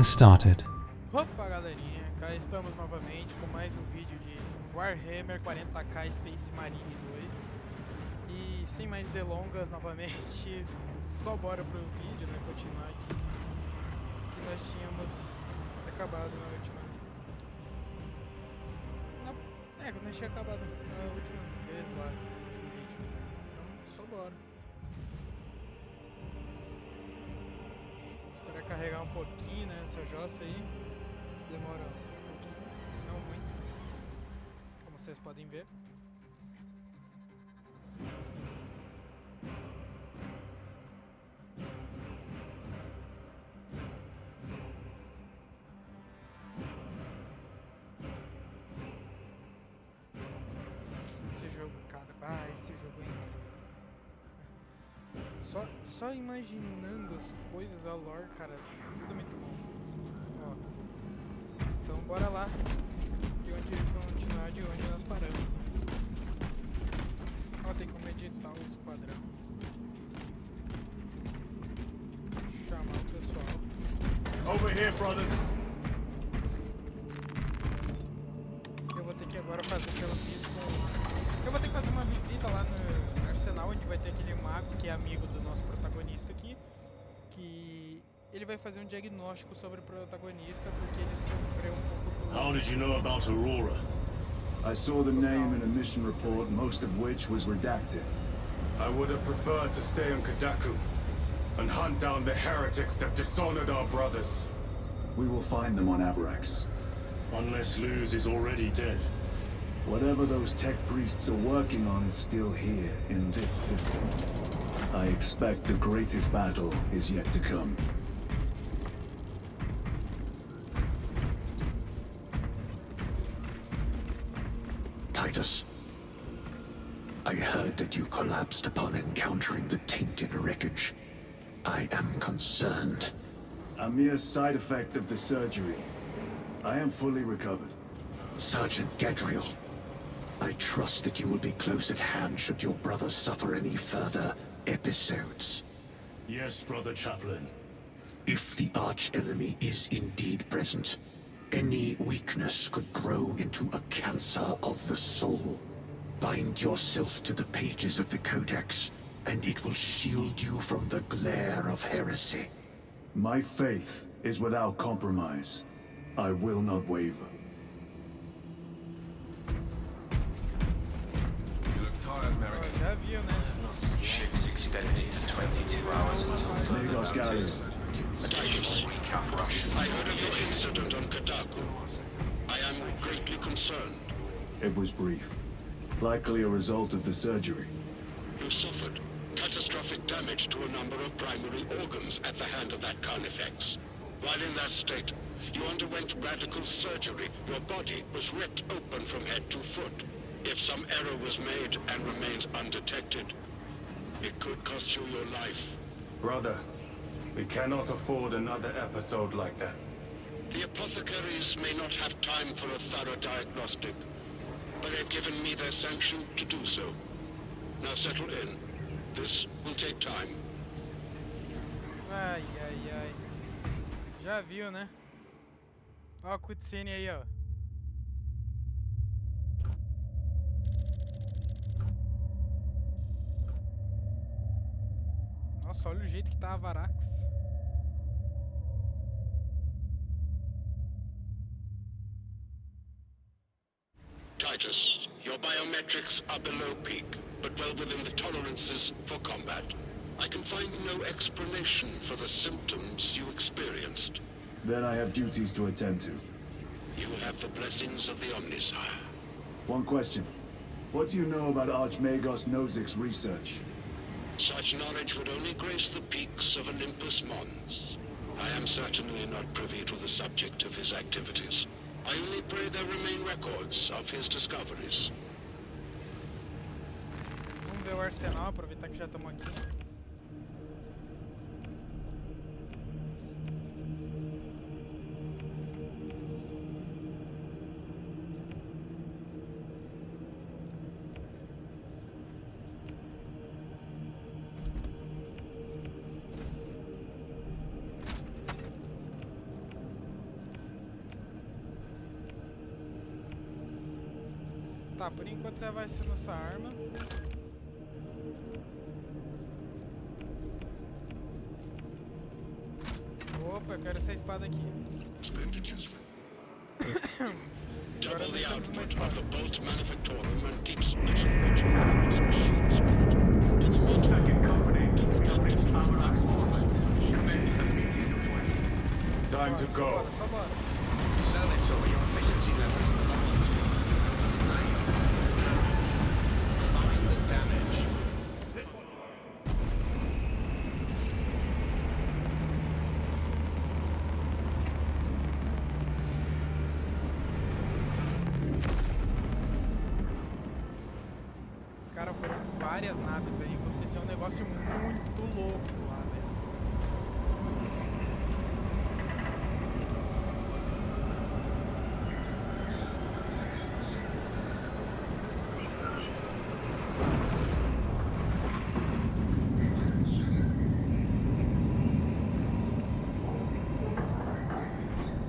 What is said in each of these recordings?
getting started. Opa galerinha, cá estamos novamente com mais um vídeo de Warhammer 40k Space Marine 2. E sem mais delongas novamente, só bora pro vídeo, né, continuar aqui. Que nós tínhamos acabado na última... nós tínhamos acabado na última vez lá, no último vídeo. Então, só bora. Esperar carregar um pouquinho, né, essa jossa aí. Demora um pouquinho, não muito, como vocês podem ver. Esse jogo, cara, esse jogo é incrível. Só imaginando as coisas, a lore, cara, tudo muito bom. Ó, então bora lá, continuar de onde nós paramos, né? Ó, tem como editar o esquadrão. Chamar o pessoal. Over here, brothers. Eu vou ter que agora fazer o que eu fiz com... Eu vou ter que fazer uma visita lá no arsenal, onde vai ter aquele mago que é amigo do nosso protagonista aqui, que ele vai fazer um diagnóstico sobre o protagonista porque ele sofreu um pouco com... How did you know about Aurora? I saw the name in a mission report, most of which was redacted. I would have preferred to stay on Kadaku and hunt down the heretics that dishonored our brothers. We will find them on Abrax. Unless Luz is already dead. Whatever those tech priests are working on is still here, in this system. I expect the greatest battle is yet to come. Titus, I heard that you collapsed upon encountering the tainted wreckage. I am concerned. A mere side effect of the surgery. I am fully recovered. Sergeant Gadriel, I trust that you will be close at hand should your brother suffer any further episodes. Yes, Brother Chaplain. If the arch-enemy is indeed present, any weakness could grow into a cancer of the soul. Bind yourself to the pages of the Codex, and it will shield you from the glare of heresy. My faith is without compromise. I will not waver. Já viu, né? Ships extended to 22 hours until further Magos notice. gallery. Additional recap rations. I heard of your incident on Kadaku. I am greatly concerned. It was brief. Likely a result of the surgery. You suffered catastrophic damage to a number of primary organs at the hand of that Carnifex. While in that state, you underwent radical surgery. Your body was ripped open from head to foot. If some error was made and remains undetected, it could cost you your life. Brother, we cannot afford another episode like that. The apothecaries may not have time for a thorough diagnostic, but they've given me their sanction to do so. Now settle in. This will take time. Ai. Já viu, né? Ó a cutscene aí, ó. Nossa, olha o jeito que tá a Varax. Titus, your biometrics are below peak, but well within the tolerances for combat. I can find no explanation for the symptoms you experienced. Then I have duties to attend to. You have the blessings of the Omnisire. One question. What do you know about Archmagos Nozick's research? Such knowledge would only grace the peaks of Olympus Mons. I am certainly not privy to the subject of his activities. I only pray there remain records of his discoveries. Vamos ver o arsenal, aproveitar que já estamos aqui. Tá, por enquanto você vai ser nossa arma. Opa, eu quero essa espada aqui. Agora Double nós the temos uma output espada. of the Bolt Manufactorum and keep special vigil over its machine spirit. In the meantime, Time to go. Bora, só bora. So your efficiency levels are below to find the damage. Cara, foram várias naves, velho. Aconteceu um negócio muito louco lá, velho.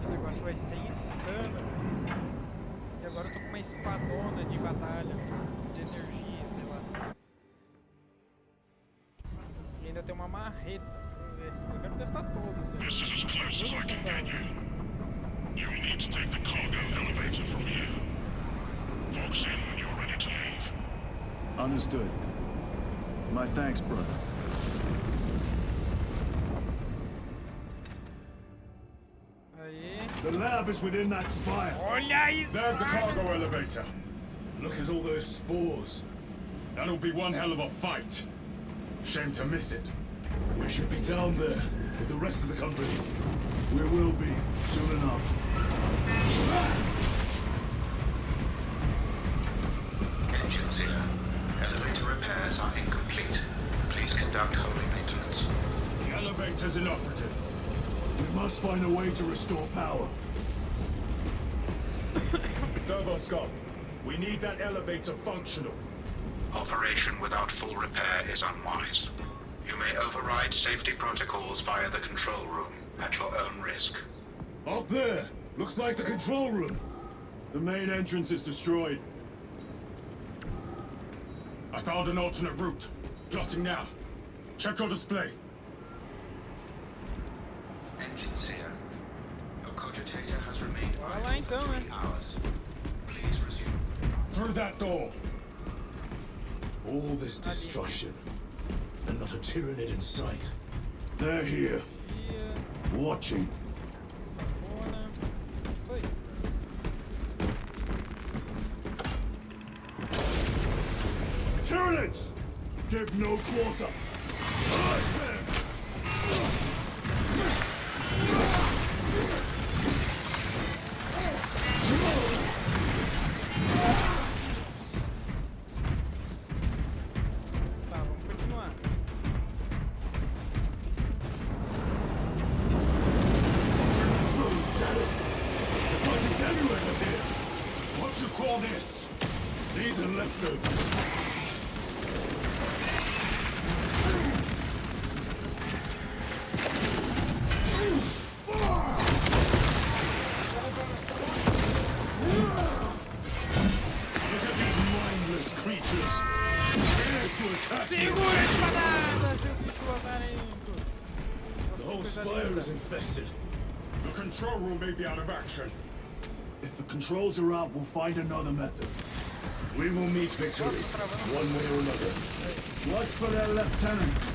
O negócio vai ser insano, velho. E agora eu tô com uma espadona de batalha, velho. De energia, sei lá. E ainda tem uma marreta. Vamos ver. Eu quero testar todas, velho. This is as close as I can get you. You'll need to take the cargo elevator from here. Fox in when you're ready to leave. Understood. My thanks, brother. Aí. The lab is within that spire. Olha isso! There's the cargo elevator. Look at all those spores. That'll be one hell of a fight. Shame to miss it. We should be down there with the rest of the company. We will be, soon enough. Engines here. Elevator repairs are incomplete. Please conduct holy maintenance. The elevator's inoperative. We must find a way to restore power. Servo Scott, we need that elevator functional. Operation without full repair is unwise. You may override safety protocols via the control room at your own risk. Up there! Looks like the control room. The main entrance is destroyed. I found an alternate route. Plotting now. Check your display. Engines here. Your cogitator has remained Bora lá idle então, for né? 3 hours. Please resume. Through that door. All this destruction, and not a Tyranid in sight. They're here, Dia, watching. sapona. Isso aí. Tyranids! Give no quarter! Tá, vamos continuar. Fighting's everywhere but here. What you call this? These are leftovers. Look at these mindless creatures. Here to attack you. Segura a espadada, seu bicho lazarento! Nossa, The que whole coisa spire linda. is infested. The control room may be out of action. If the controls are out, we'll find another method. We will meet victory, one way or another. Watch for their lieutenants.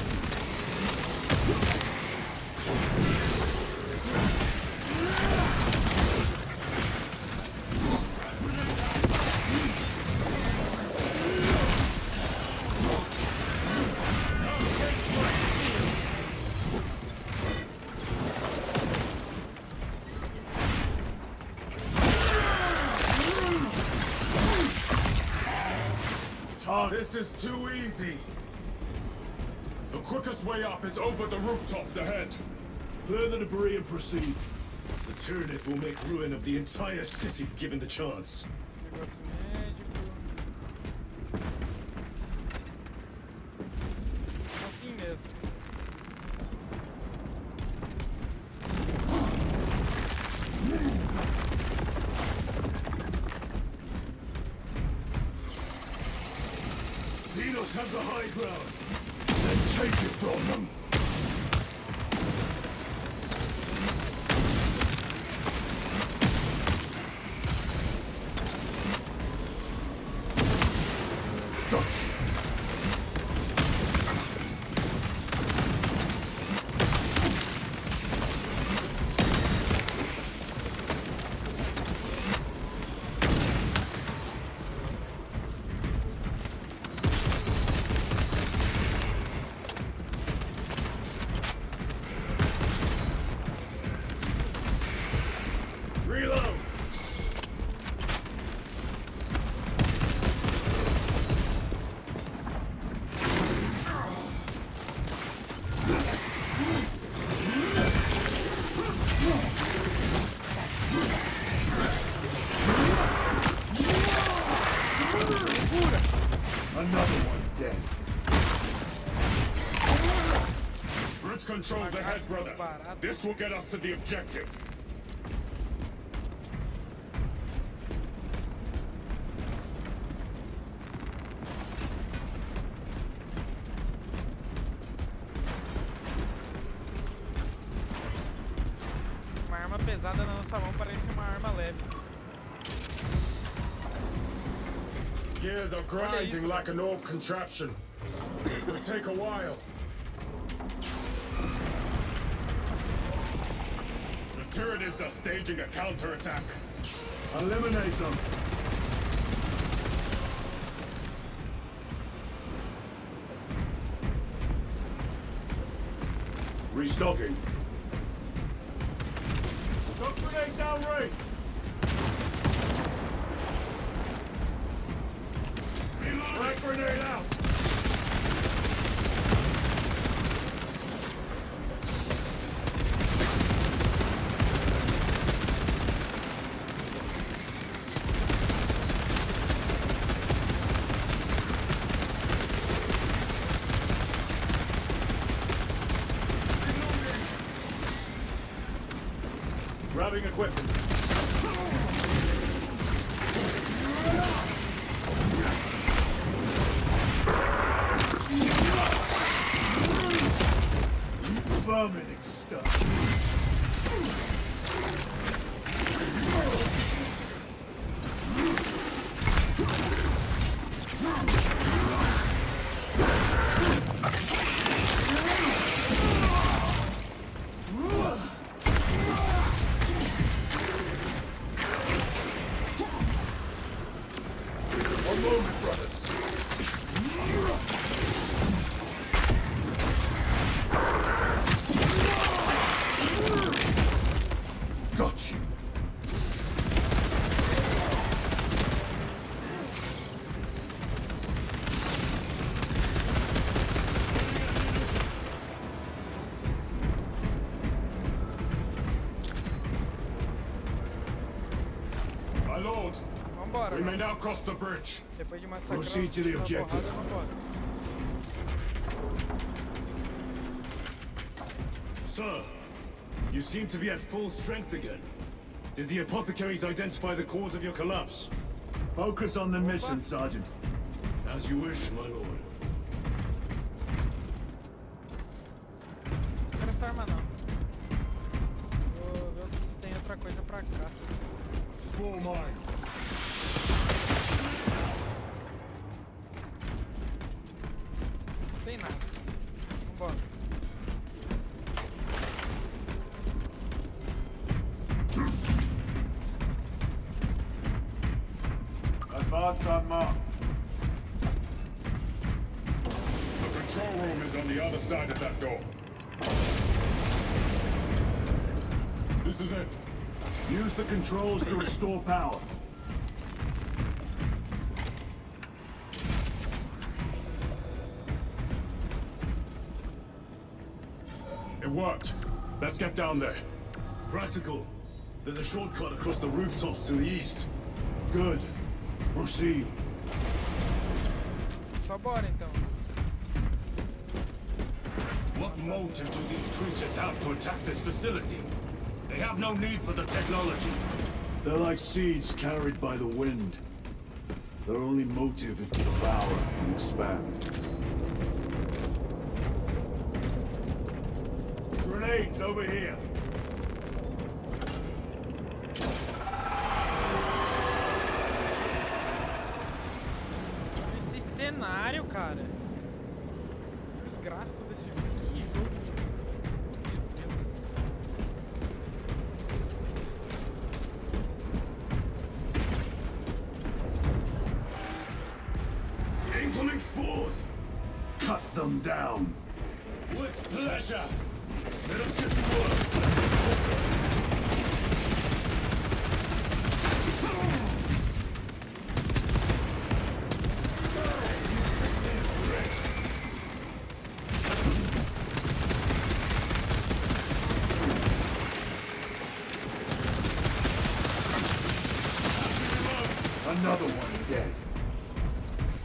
This is too easy. The quickest way up is over the rooftops ahead. Clear the debris and proceed. The Tyranid will make ruin of the entire city given the chance. Negócio médico. Assim mesmo. Ours have the high ground. Then take it from them. Controls ahead, brother. This will get us to the objective. Uma arma pesada na nossa mão parece uma arma leve. Gears are grinding like an old contraption. It'll take a while. The Tyranids are staging a counterattack. Eliminate them. Restocking. Stop grenade downrange. Frag grenade out. Grabbing equipment. Vermin stuff. My lord, Vambora, we may mano. now cross the bridge. Depois de massacrar Proceed to the na objective. porrada, vambora. Sir, you seem to be at full strength again. Did the apothecaries identify the cause of your collapse? Focus on the mission, Sergeant. As you wish, my lord. Não quero essa arma não. Vou ver se tem outra coisa pra cá. Small minds. Não tem nada. Vambora. Advance on mark. The control room is on the other side of that door. This is it. Use the controls to restore power. It worked. Let's get down there. Practical. There's a shortcut across the rooftops to the east. Good. Proceed. Só bora então. What motive do these creatures have to attack this facility? They have no need for the technology. They're like seeds carried by the wind. Their only motive is to devour and expand. Grenades over here! Esse cenário, cara. Os gráficos desse jogo. Que jogo. Putz, The incoming spores! Cut them down! With pleasure! Let us get to work! Let's take the water! Another one dead.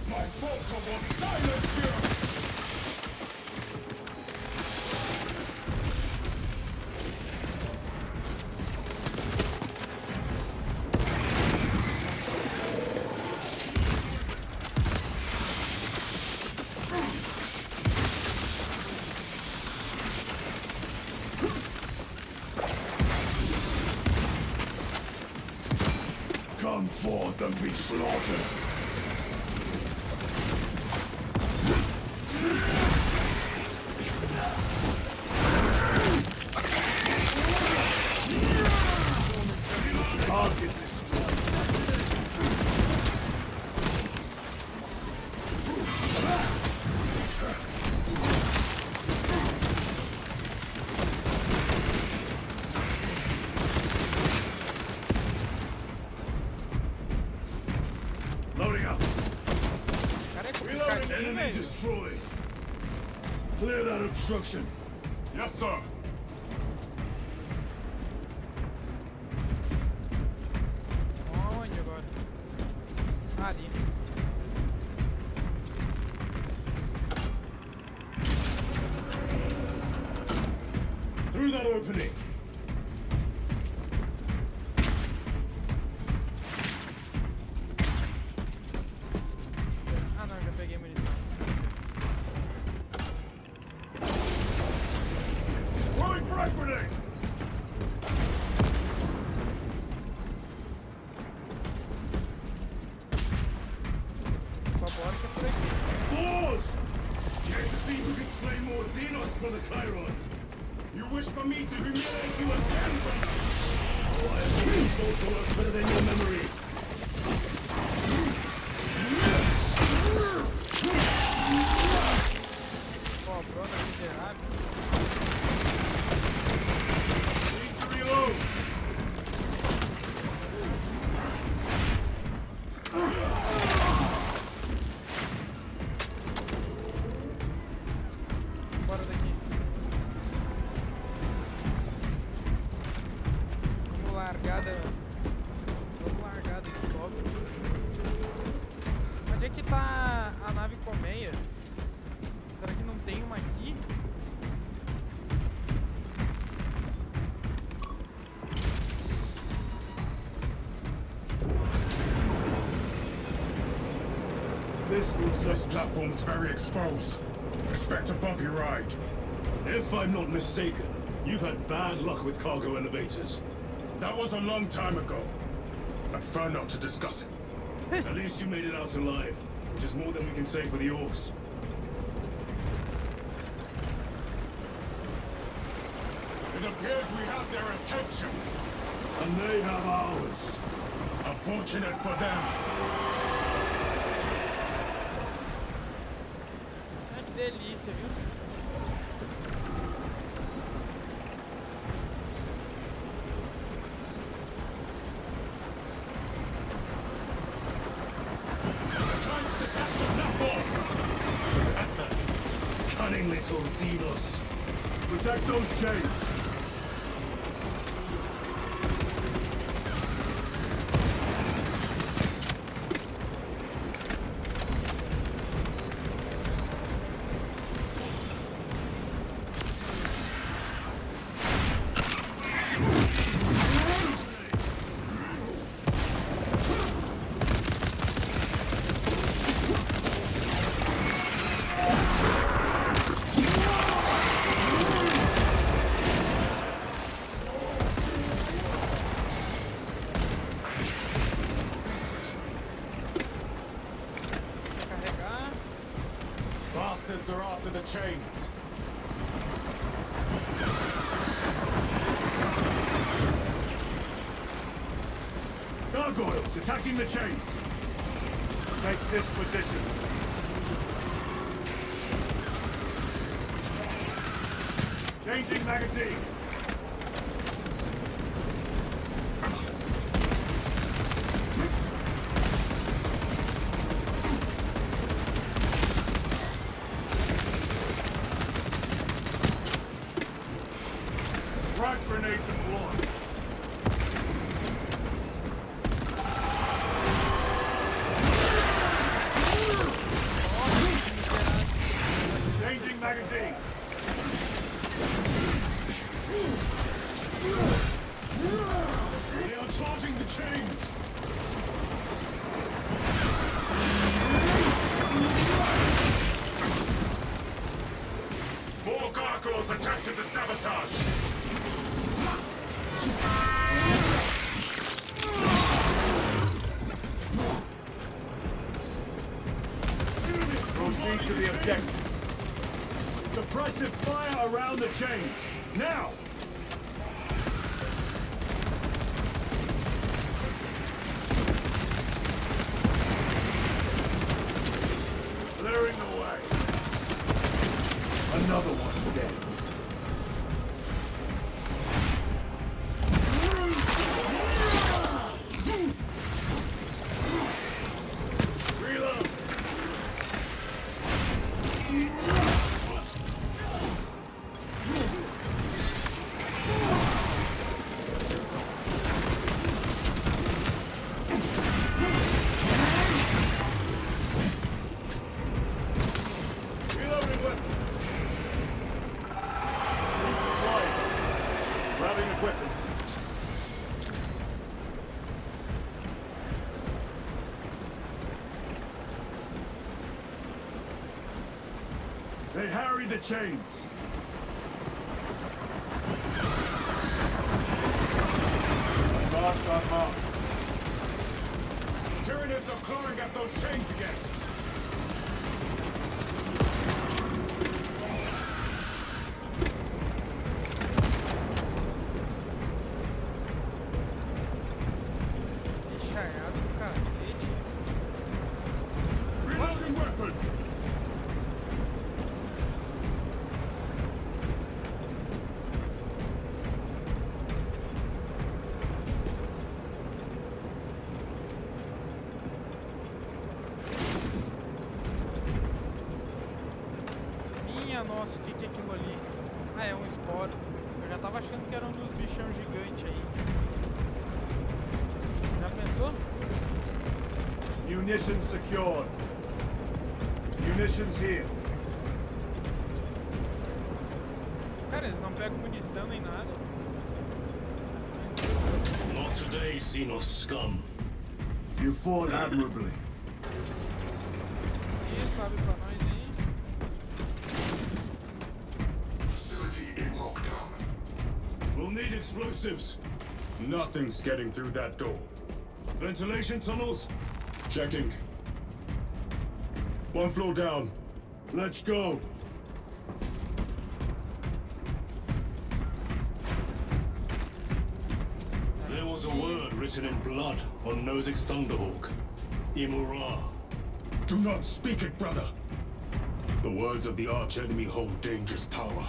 My bolter will silence you! Come forth and be slaughtered. Target destroyed. Loading up. cara é Reloading. complicadinho, Enemy velho. destroyed. Clear that obstruction. Yes, sir. Onde agora? Ali. Through that opening. Ah, não, já peguei munição. Throwing frag grenade. Só bora que é por aqui. Boars! Care to see who can slay more Xenos, Brother Chiron? You wish for me to humiliate you again, brother? Oh, I believe Bolter works better than your memory. Ó, brother miserável. Need to reload. Bora daqui. Vamos largada. Vamos largada aqui logo. Onde é que tá a nave colmeia? Será que não tem uma aqui? This platform's very exposed. Expect a bumpy ride. If I'm not mistaken, you've had bad luck with cargo elevators. That was a long time ago. I prefer not to discuss it. At least you made it out alive, which is more than we can say for the orcs. It appears we have their attention. And they have ours. Unfortunate for them. Ah, que delícia, viu? Trying to attack the platform. Cunning little Xenos. Protect those chains. chains. Gargoyles attacking the chains. Take this position. Changing magazine. Frag grenade deployed. Changing magazine. They are charging the chains. More gargoyles attempted to sabotage. Proceed to the objective. Suppressive fire around the chains. Now! Clearing the way. Another one dead. Reload. Reloading weapon. Resupplying. Grabbing equipment. They harry the chains. Marked on mark. Tyranids are clawing at those chains again. Bichaiado do cacete. Reloading weapon. Minha nossa, o que que é aquilo ali? Ah, é um esporo. Eu já tava achando que era um dos bichão gigantes aí. Já pensou? Munitions secured. Munitions here. Cara, eles não pegam munição nem nada. Not today, Xenos scum. You fought admirably. Isso, abre pra nós aí. Facility in lockdown. We'll need explosives. Nothing's getting through that door. Ventilation tunnels. Checking. One floor down. Let's go. There was a word written in blood on Nozick's Thunderhawk. Imura. Do not speak it, brother. The words of the archenemy hold dangerous power.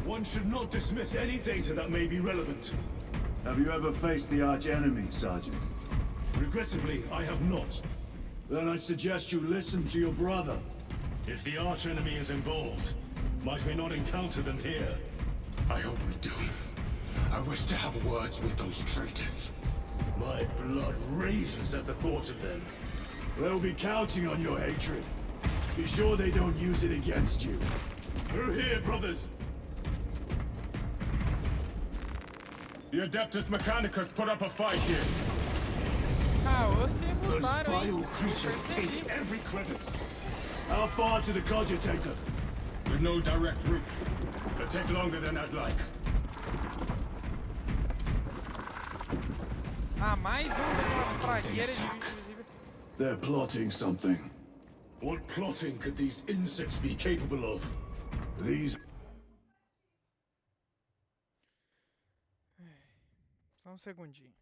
One should not dismiss any data that may be relevant. Have you ever faced the archenemy, Sergeant? Regrettably, I have not. Then I suggest you listen to your brother. If the archenemy is involved, might we not encounter them here? I hope we do. I wish to have words with those traitors. My blood rages at the thought of them. They'll be counting on your hatred. Be sure they don't use it against you. Through here, brothers! The Adeptus Mechanicus put up a fight here. Ah, você Those botaram aí. vile creatures taint every crevice. How far to the cogitator? With no direct route. It'll take longer than I'd like. Ah, mais daquelas pragueiras de bicho invisível. They're plotting something. What plotting could these insects be capable of? These Só um segundinho.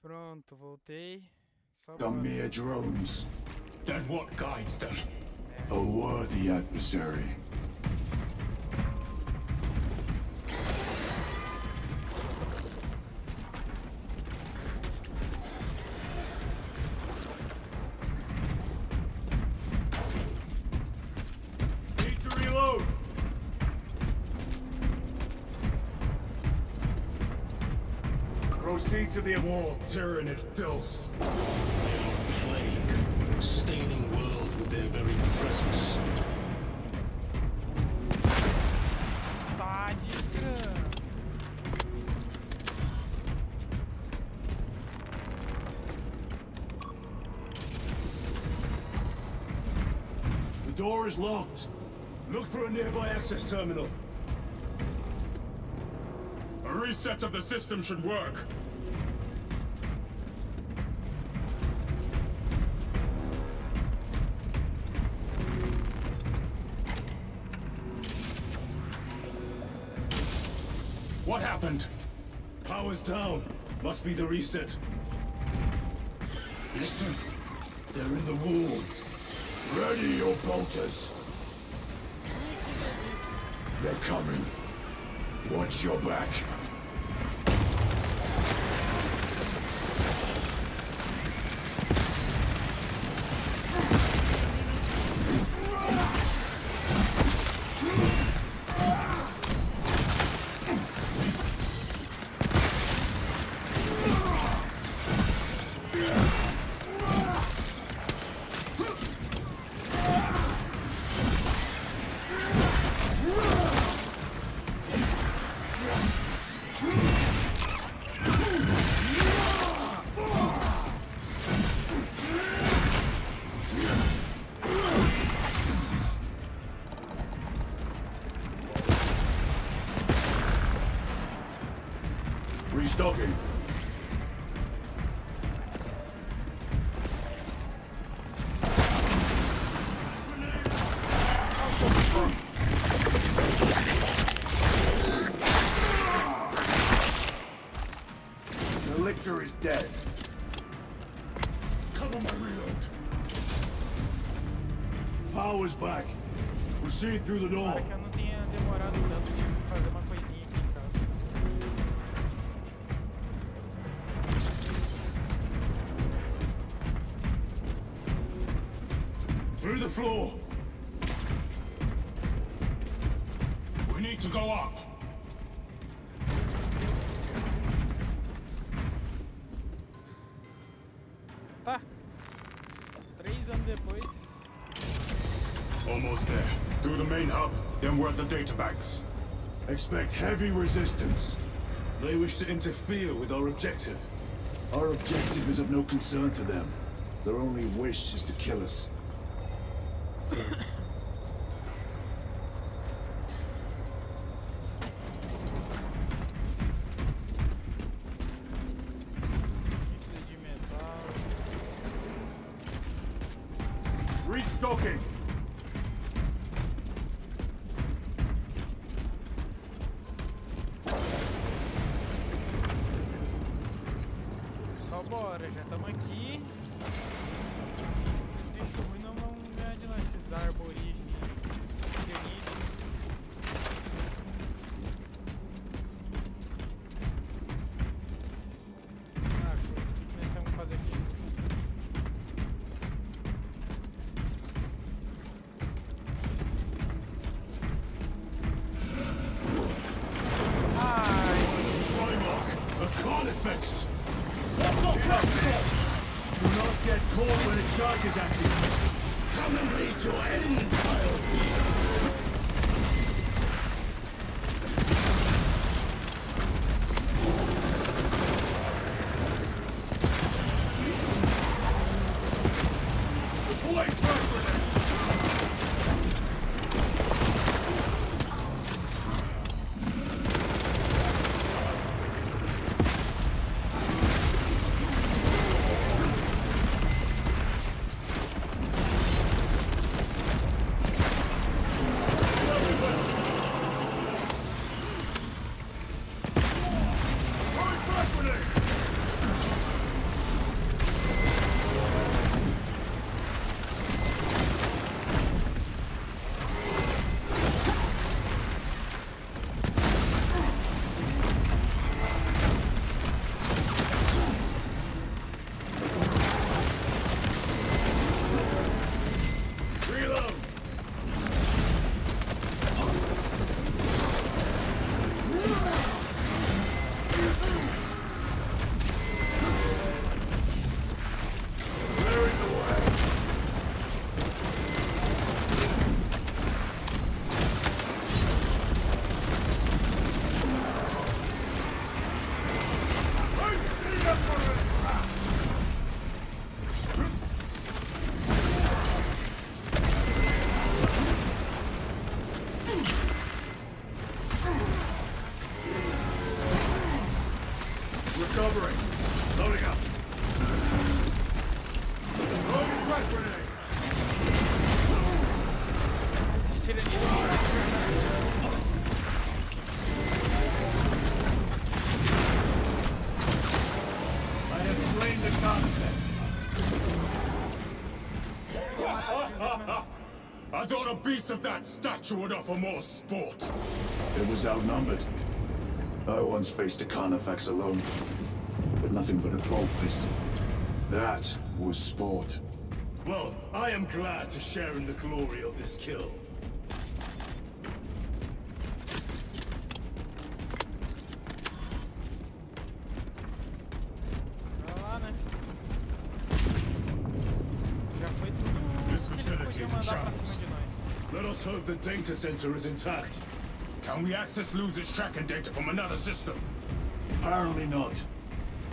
Pronto, voltei. Só are bora. mere drones. Then what guides them? A worthy adversary. Need to reload. Proceed to the wall, tyrannid filth. Plague, staining worlds with their very presence. Tá desgrama. The door is locked. Look for a nearby access terminal. A reset of the system should work. What happened? Power's down. Must be the reset. Listen, They're in the walls. Ready your bolters. They're coming. Watch your back. Restocking. The lictor is dead. Cover my reload. Power's back. Proceed through the door. Para que eu não tenha demorado tanto, tive que fazer uma coisinha aqui em casa. Through the floor. We need to go up. Tá. 3 anos depois. Almost there. Through the main hub, then we're at the databanks. Expect heavy resistance. They wish to interfere with our objective. Our objective is of no concern to them. Their only wish is to kill us. Rifle de metal. Restocking. Só bora, já estamos aqui. Esses bichos ruins não vão ganhar de nós, esses aborígenes, os terríveis. Ah, o que nós temos que fazer aqui? Trimark, a carnifex. What's up, do not get caught when it charges at you. Come and meet your end, wild beast. Deploy front grenade. Recovering. Loading up. Throwing front grenade. Esses tiranidos. I have slain the carnifex. I thought a beast of that stature would offer more sport. It was outnumbered. I once faced a carnifex alone, but nothing but a bolt pistol. That was sport. Well, I am glad to share in the glory of this kill. Pra lá, né? Já foi tudo This que eles facility podiam is in mandar pra shambles. cima de nós. Let us hope the data center is intact. Can we access losers tracking data from another system? Apparently not.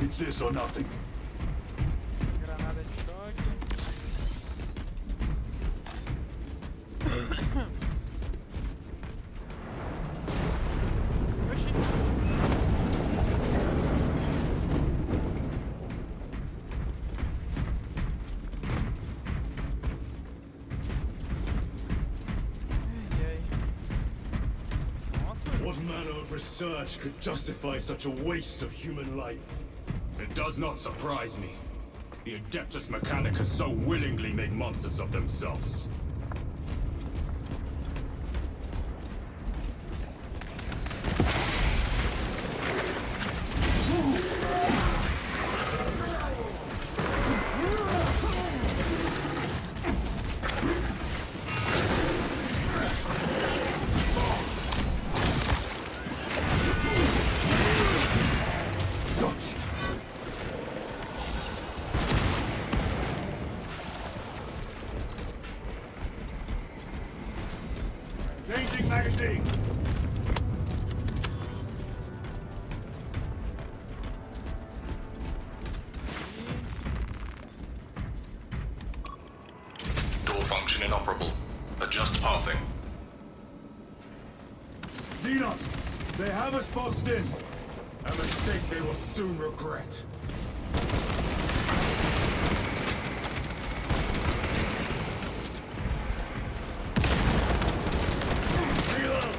It's this or nothing. Granada de choque. Oxi. What manner of research could justify such a waste of human life? It does not surprise me. The Adeptus Mechanicus so willingly make monsters of themselves. Changing magazine! Door function inoperable. Adjust pathing. Xenos! They have us boxed in! A mistake they will soon regret. Reload!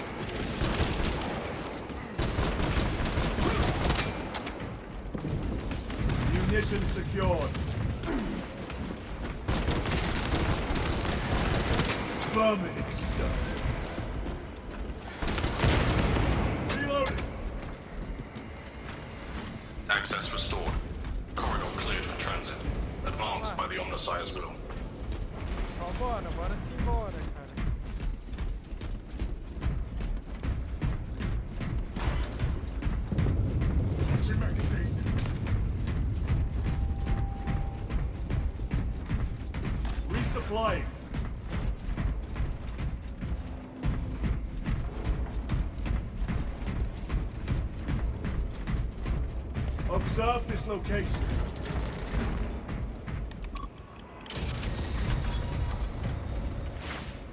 Munitions secured. Vermin stuff. Reloading! Access restored. Corridor cleared for transit. Advance by the Omnissiah's will. Só bora, bora sim, bora, cara. Changing magazine. Resupplying. Observe this location.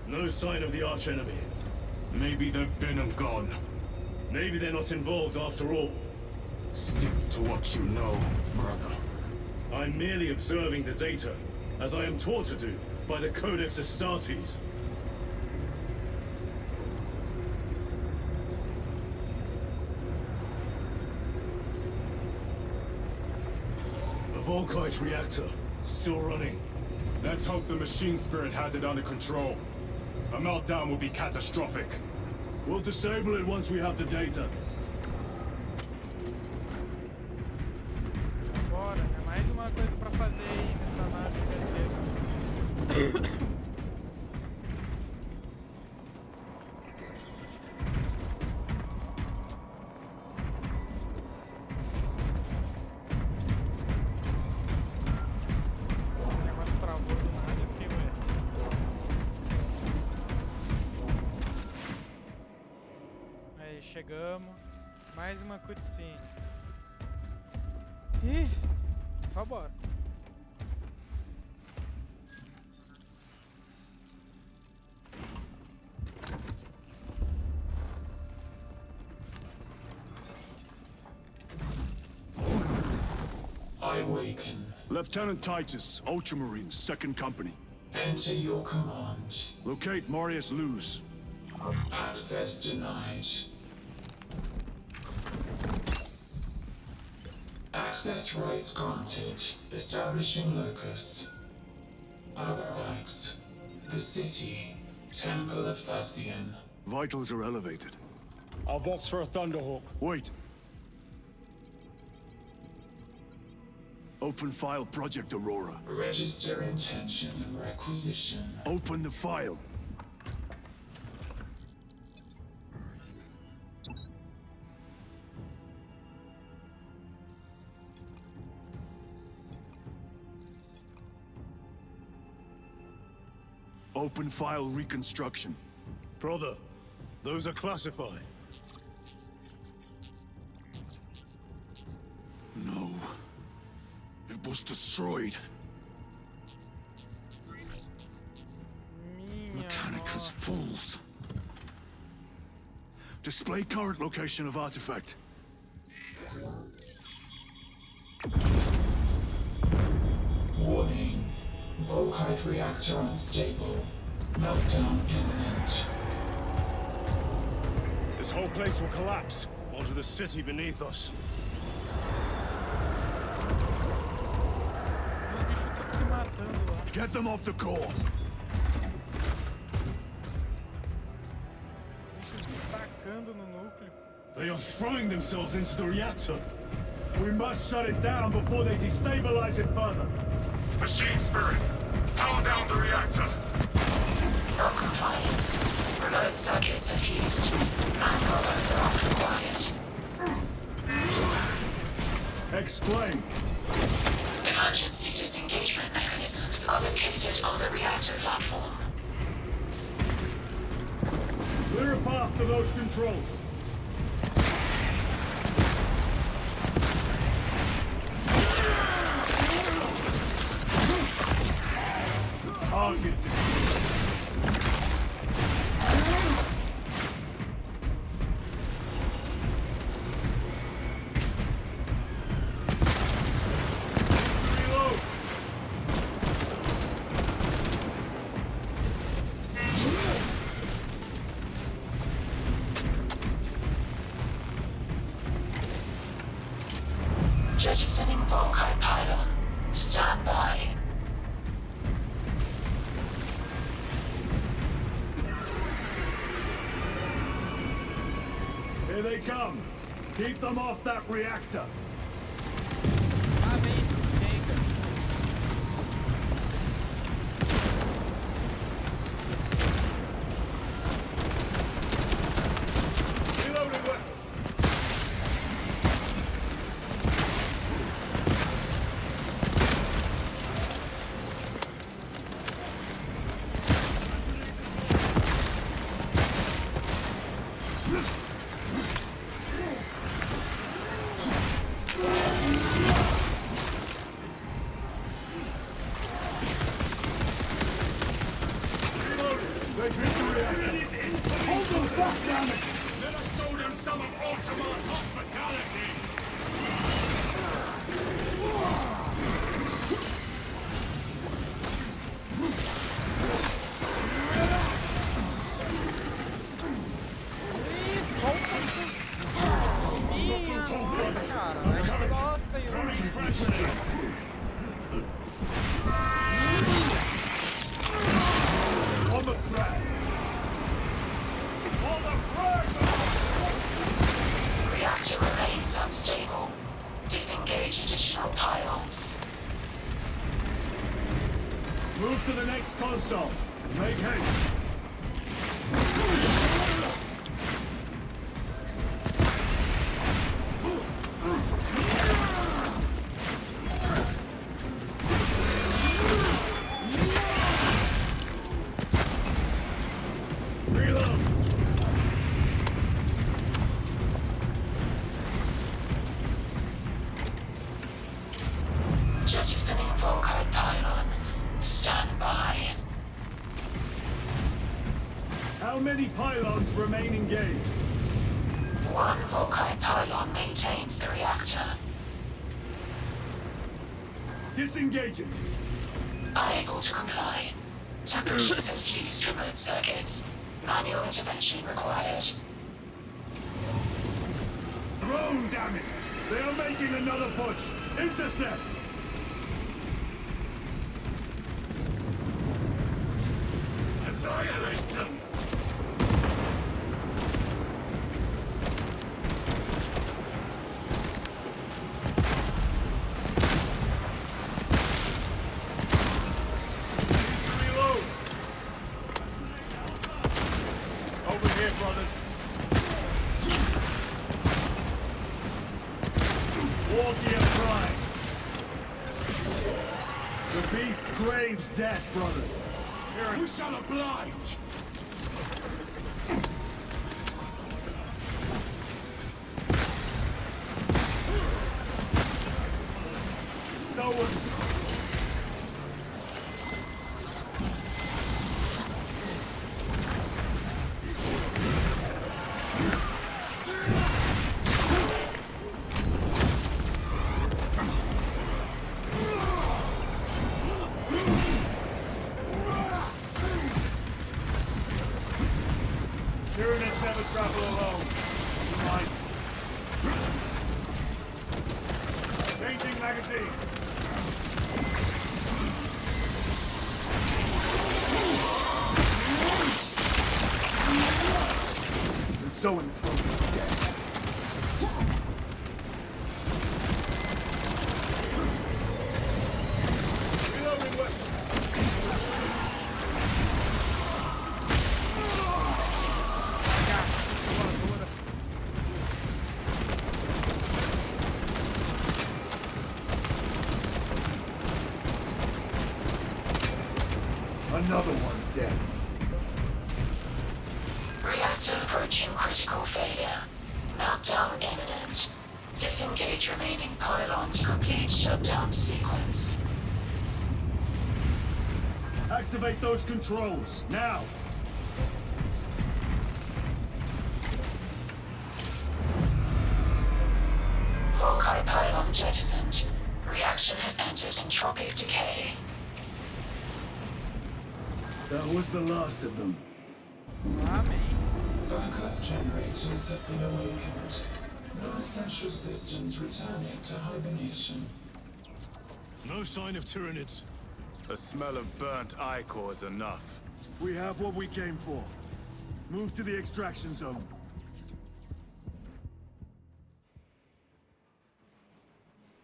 No sign of the archenemy. Maybe they've been and gone. Maybe they're not involved after all. Stick to what you know, brother. I'm merely observing the data, as I am taught to do by the Codex Astartes. A Volkite reactor, still running. Let's hope the machine spirit has it under control. A meltdown will be catastrophic. We'll disable it once we have the data. Bora, é mais uma coisa pra fazer aí nessa nave gigantesca. O negócio travou do nada, eu fiquei, ué. Aí, chegamos. Mais uma cutscene. Ih, só bora. I awaken. Lieutenant Titus, Ultramarines, 2nd Company. Enter your command. Locate Marius Luz. Access denied. Access rights granted. Establishing locus. Other acts. The city. Temple of Thasian. Vitals are elevated. I'll box for a Thunderhawk. Wait. Open file Project Aurora. Register intention and requisition. Open the file. Open file reconstruction. Brother, those are classified. No. It was destroyed. Minha Mechanicus nossa. fools. Display current location of artifact. Warning. Volkite reactor unstable. Meltdown imminent. There's whole place will collapse onto the city beneath us. Os bichos todos se matando lá. Get them off the core. Os bichos se tacando no núcleo. They are throwing themselves into the reactor. We must shut it down before they destabilize it further. Machine spirit, power down the reactor. No compliance. Remote circuits are fused. Manual override required. Explain. Emergency disengagement mechanisms are located on the reactor platform. Clear a path to those controls. Target. Reload. Jettisoning Volkite pylon. Stand by. Here they come. Keep them off that reactor. Ah, vem esses tanques. Reloading weapon. Hold them fast, damn it! Let us show them some of Ultima's hospitality. Ih, solta esses... Minha nossa, cara. Gosta aí. On the threat. On the threat! Reactor remains unstable. Disengage additional pylons. Move to the next console. Make haste. Reload. Jettisoning Volkite pylon. Stand by. How many pylons remain engaged? One Volkite pylon maintains the reactor. Disengage it. Unable to comply. Temperatures have fused remote circuits. Manual intervention required. Drone, damn it! They are making another push. Intercept. Annihilate them. Reload. Over here, brothers. Wargear Prime. The beast craves death, brothers. We shall oblige. So Tyranids never travel alone. behind me. Changing magazine. The zoanthrope is dead. Reloading weapon. Another one dead. Reactor approaching critical failure. Meltdown imminent. Disengage remaining pylon to complete shutdown sequence. Activate those controls, now! Volkite pylon jettisoned. Reaction has entered entropic decay. That was the last of them. Backup generators have been awakened. Non-essential systems returning to hibernation. No sign of Tyranids. The smell of burnt ichor is enough. We have what we came for. Move to the extraction zone.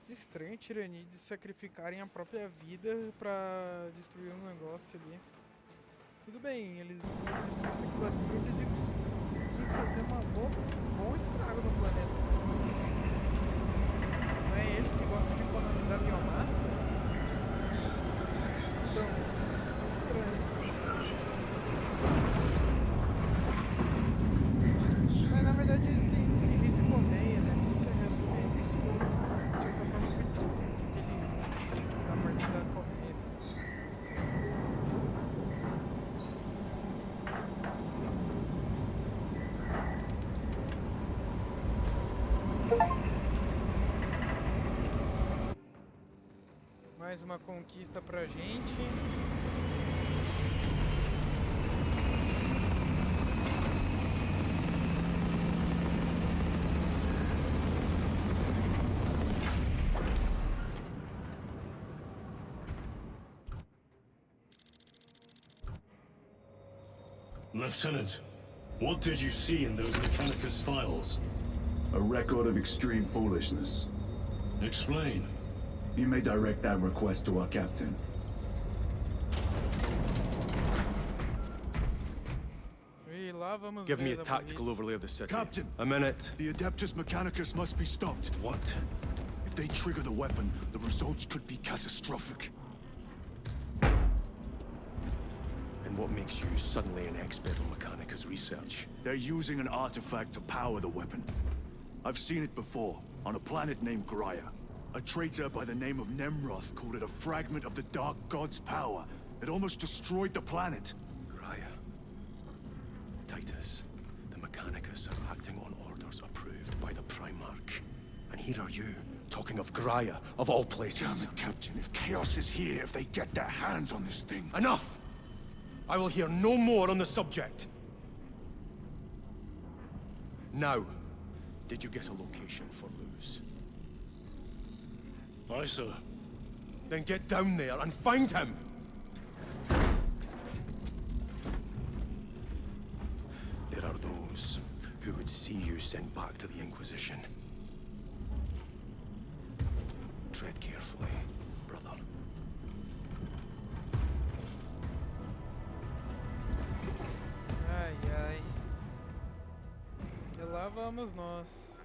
Que estranho tiranides sacrificarem a própria vida pra destruir um negócio ali. Tudo bem, eles se destruíssem aquilo ali, eles iam conseguir fazer um bom estrago no planeta. Não é eles que gostam de economizar biomassa? Então, estranho. Mas na verdade tem inteligência colmeia, né? Tudo se resume a isso. Então, de certa forma foi inteligente da parte da colmeia. Mais uma conquista pra gente. Lieutenant, what did you see in those Mechanicus files? A record of extreme foolishness. Explain. You may direct that request to our captain. E lá vamos Give me ver a as tactical abusos. overlay of the city. Captain! A minute. The Adeptus Mechanicus must be stopped. What? If they trigger the weapon, the results could be catastrophic. And what makes you suddenly an expert on Mechanicus research? They're using an artifact to power the weapon. I've seen it before, on a planet named Graia. A traitor by the name of Nemroth called it a fragment of the Dark God's power that almost destroyed the planet. Graia. Titus, the Mechanicus are acting on orders approved by the Primarch. And here are you, talking of Graia, of all places. Damn it, Captain. If Chaos is here, if they get their hands on this thing... Enough! I will hear no more on the subject. Now, did you get a location for Luz? Aye, sir. Then get down there and find him! There are those who would see you sent back to the Inquisition. Tread carefully, brother. Ai, ai. E lá vamos nós.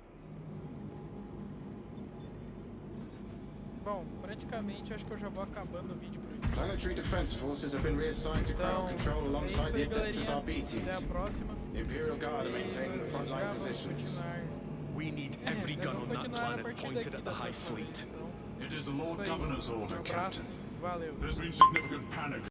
Bom, praticamente acho que eu já vou acabando o vídeo por aqui. Planetary Defense Forces have been reassigned to ground control Então, é alongside isso the aí, Adeptus galerinha. RB Até a teams. próxima. The Imperial Guard are maintaining the Já frontline vamos positions. continuar. We need every gun on Vamos that continuar a planet partir pointed daqui at da the High próxima Fleet. vez, então. It is the Isso Lord aí. Governor's order, Um abraço. Captain. Valeu. There's been significant panic